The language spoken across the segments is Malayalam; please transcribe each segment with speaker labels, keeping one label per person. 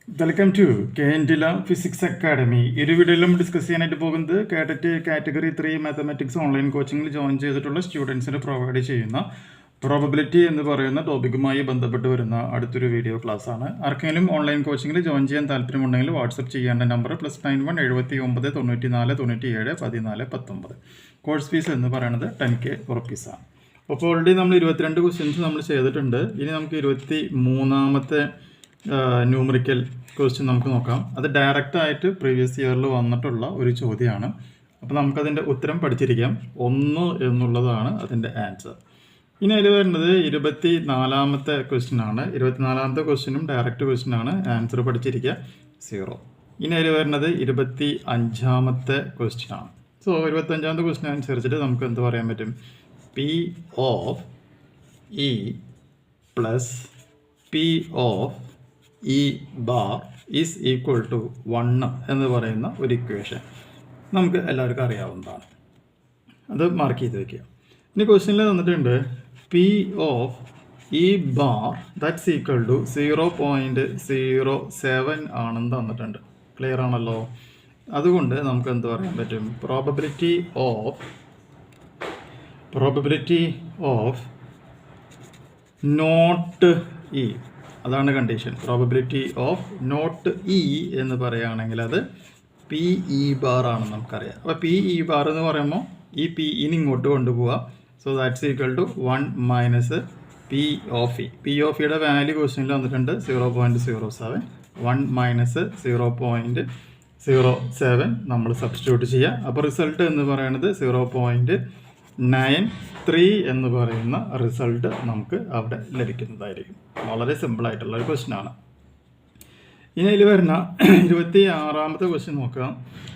Speaker 1: വെൽക്കം ടു കേൻഡില ഫിസിക്സ് അക്കാഡമി. ഒരു വീഡിയോയിലും ഡിസ്കസ് ചെയ്യാനായിട്ട് പോകുന്നത് കാറ്ററ്റ് കാറ്റഗറി 3 മാത്തമാറ്റിക്സ് ഓൺലൈൻ കോച്ചിങ്ങിൽ ജോയിൻ ചെയ്തിട്ടുള്ള സ്റ്റുഡൻസിന് പ്രൊവൈഡ് ചെയ്യുന്ന പ്രോബബിലിറ്റി എന്ന് പറയുന്ന ടോപ്പിക്കുമായി ബന്ധപ്പെട്ട് വരുന്ന അടുത്തൊരു വീഡിയോ ക്ലാസ് ആണ്. ആർക്കെങ്കിലും ഓൺലൈൻ കോച്ചിങ്ങിൽ ജോയിൻ ചെയ്യാൻ താല്പര്യമുണ്ടെങ്കിൽ വാട്സപ്പ് ചെയ്യേണ്ട നമ്പർ +91 79 94 97 14 19. കോഴ്സ് ഫീസ് എന്ന് പറയുന്നത് 10K റുപ്പീസാണ്. അപ്പോൾ ഓൾറെഡി നമ്മൾ 22 ക്വസ്റ്റ്യൻസ് നമ്മൾ ചെയ്തിട്ടുണ്ട്. ഇനി നമുക്ക് 23ാമത്തെ ന്യൂമറിക്കൽ ക്വസ്റ്റ്യൻ നമുക്ക് നോക്കാം. അത് ഡയറക്റ്റായിട്ട് പ്രീവിയസ് ഇയറിൽ വന്നിട്ടുള്ള ഒരു ചോദ്യമാണ്. അപ്പോൾ നമുക്കതിൻ്റെ ഉത്തരം പഠിച്ചിരിക്കാം. 1 എന്നുള്ളതാണ് അതിൻ്റെ ആൻസർ. ഇനി അതിൽ വരുന്നത് 24ാമത്തെ ക്വസ്റ്റ്യൻ ആണ്. 24ാമത്തെ ക്വസ്റ്റ്യനും ഡയറക്റ്റ് ക്വസ്റ്റ്യൻ ആണ്. ആൻസർ പഠിച്ചിരിക്കുക 0. ഇനി അതിൽ വരുന്നത് 25ാമത്തെ ക്വസ്റ്റ്യൻ ആണ്. സോ 25ാമത്തെ ക്വസ്റ്റ്യൻ അനുസരിച്ചിട്ട് നമുക്ക് എന്ത് പറയാൻ പറ്റും? P of E plus P of E bar is equal to 1 എന്ന് പറയുന്ന ഒരു ഇക്വേഷൻ നമുക്ക് എല്ലാവർക്കും അറിയാവുന്നതാണ്. അത് മാർക്ക് ചെയ്ത് വയ്ക്കുക. ഇനി ക്വസ്റ്റ്യനിൽ തന്നിട്ടുണ്ട് P of E bar that's equal to 0.07 ആണെന്ന് തന്നിട്ടുണ്ട്. ക്ലിയർ ആണല്ലോ? അതുകൊണ്ട് നമുക്ക് എന്ത് പറയാൻ പറ്റും? പ്രോബബിലിറ്റി ഓഫ് നോട്ട് ഇ, അതാണ് condition. Probability of not E എന്ന് പറയുകയാണെങ്കിൽ അത് PE ബാർ ആണെന്ന് നമുക്കറിയാം. അപ്പോൾ PE ബാർ എന്ന് പറയുമ്പോൾ ഈ PE ഇങ്ങോട്ട് കൊണ്ടുപോവുക. So that's equal to 1 minus P of E. P of Eയുടെ വാല്യൂ ക്വസ്റ്റ്യനിൽ വന്നിട്ടുണ്ട് 0.07. 1 മൈനസ് 0.07 നമ്മൾ സബ്സ്റ്റിറ്റ്യൂട്ട് ചെയ്യുക. അപ്പോൾ റിസൾട്ട് എന്ന് പറയുന്നത് 0.93 എന്ന് പറയുന്ന റിസൾട്ട് നമുക്ക് അവിടെ ലഭിക്കുന്നതായിരിക്കും. വളരെ സിമ്പിളായിട്ടുള്ള ഒരു ക്വസ്റ്റ്യൻ ആണ്. ഇനി അതിൽ വരുന്ന 26ാമത്തെ ക്വസ്റ്റ്യൻ നോക്കുക.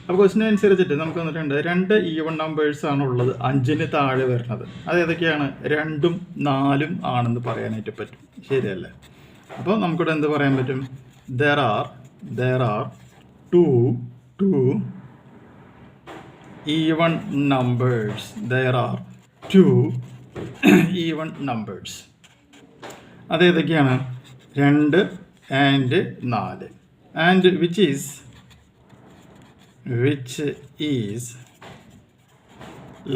Speaker 1: അപ്പോൾ ക്വസ്റ്റ്യൻ അനുസരിച്ചിട്ട് നമുക്ക് വന്നിട്ടുണ്ട് 2 ഈവൺ നമ്പേഴ്സ് ആണ് ഉള്ളത് 5-ന് താഴെ വരുന്നത്. അത് ഏതൊക്കെയാണ്? 2ഉം 4ഉം ആണെന്ന് പറയാനായിട്ട് പറ്റും. ശരിയല്ലേ? അപ്പോൾ നമുക്കിവിടെ എന്ത് പറയാൻ പറ്റും? there are two even numbers. There are 2 even numbers. അതേതൊക്കെയാണ്? 2 and 4. And which is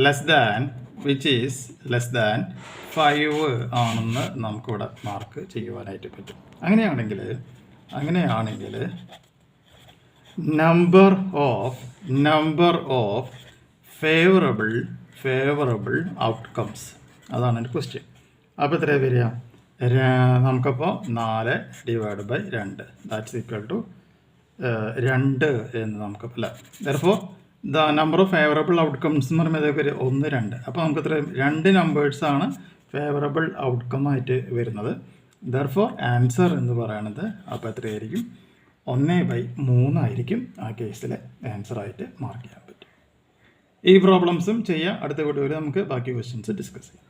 Speaker 1: less than 5 ആണെന്ന് നമുക്കിവിടെ മാർക്ക് ചെയ്യുവാനായിട്ട് പറ്റും. അങ്ങനെയാണെങ്കിൽ നമ്പർ ഓഫ് ഫേവറബിൾ ഔട്ട്കംസ്, അതാണ് എൻ്റെ ക്വസ്റ്റ്യൻ. അപ്പോൾ എത്രയാണ് വരിക? നമുക്കപ്പോൾ 4/2 ദാറ്റ്സ് ഈക്വൽ ടു 2 എന്ന് നമുക്ക് അല്ല. Therefore the number of favourable outcomes എന്ന് പറയുമ്പോൾ ഇതൊക്കെ 1, 2. അപ്പോൾ നമുക്ക് എത്രയും 2 നമ്പേഴ്സാണ് ഫേവറബിൾ ഔട്ട്കം ആയിട്ട് വരുന്നത്. ദെർഫോർ ആൻസർ എന്ന് പറയുന്നത് അപ്പോൾ എത്രയായിരിക്കും? 1/3 ആയിരിക്കും ആ കേസിലെ ആൻസറായിട്ട് മാർക്ക് ചെയ്യാൻ പറ്റും. ഈ പ്രോബ്ലംസും ചെയ്യാം. അടുത്ത വീഡിയോയിൽ നമുക്ക് ബാക്കി ക്വസ്റ്റ്യൻസ് ഡിസ്കസ് ചെയ്യാം.